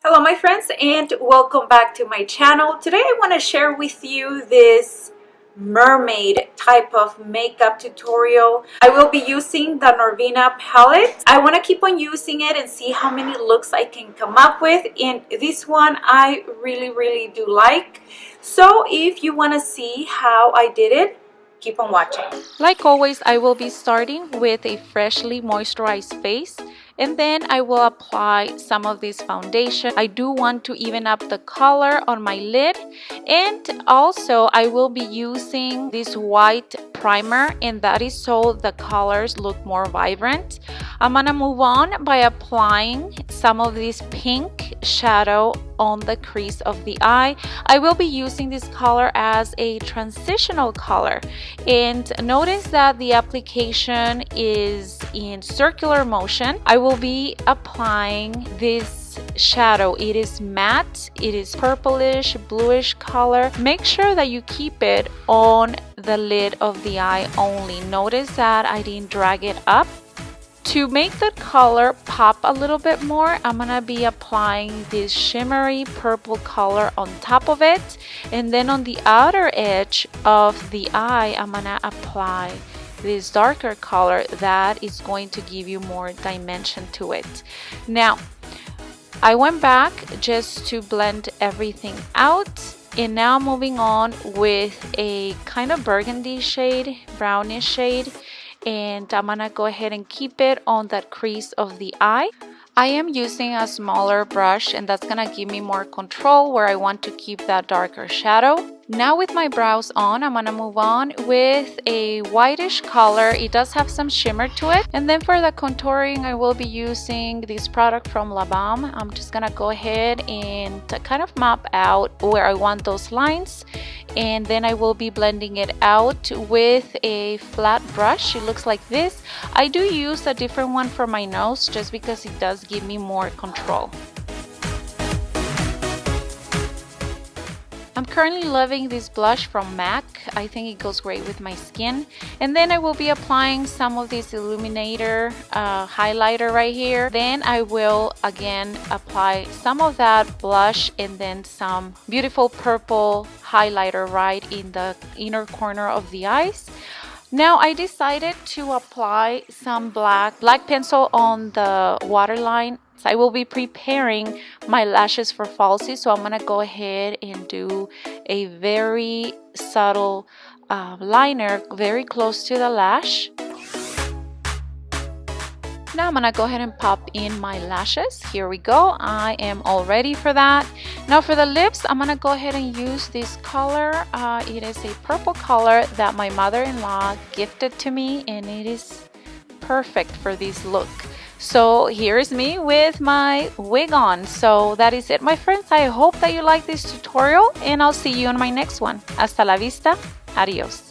Hello my friends and welcome back to my channel. Today I want to share with you this mermaid type of makeup tutorial. I will be using the Norvina palette. I want to keep on using it and see how many looks I can come up with, and this one I really do like. So if you want to see how I did it, keep on watching. Like always, I will be starting with a freshly moisturized face, and then I will apply some of this foundation. I do want to even up the color on my lid, and also I will be using this white primer, and that is so the colors look more vibrant. I'm gonna move on by applying some of this pink shadow on the crease of the eye. I will be using this color as a transitional color, and notice that the application is in circular motion. I will be applying this shadow. It is matte, it is purplish bluish color. Make sure that you keep it on the lid of the eye only. Notice that I didn't drag it up. To make the color pop a little bit more, I'm gonna be applying this shimmery purple color on top of it, and then on the outer edge of the eye I'm gonna apply this darker color that is going to give you more dimension to it. Now I went back just to blend everything out, and now moving on with a kind of burgundy shade, brownish shade, and I'm gonna go ahead and keep it on that crease of the eye. I am using a smaller brush, and that's gonna give me more control where I want to keep that darker shadow. Now with my brows on, I'm gonna move on with a whitish color. It does have some shimmer to it. And then for the contouring, I will be using this product from La Balm. I'm just gonna go ahead and kind of map out where I want those lines, and then I will be blending it out with a flat brush. It looks like this. I do use a different one for my nose just because it does give me more control. I'm currently loving this blush from MAC. I think it goes great with my skin. And then I will be applying some of this illuminator highlighter right here. Then I will again apply some of that blush and then some beautiful purple highlighter right in the inner corner of the eyes. Now I decided to apply some black pencil on the waterline. I will be preparing my lashes for falsies, so I'm gonna go ahead and do a very subtle liner very close to the lash. Now I'm gonna go ahead and pop in my lashes. Here we go. I am all ready for that. Now for the lips, I'm gonna go ahead and use this color. It is a purple color that my mother-in-law gifted to me, and it is perfect for this look. So here's me with my wig on. So that is it, my friends. I hope that you like this tutorial, and I'll see you in my next one. Hasta la vista. Adios.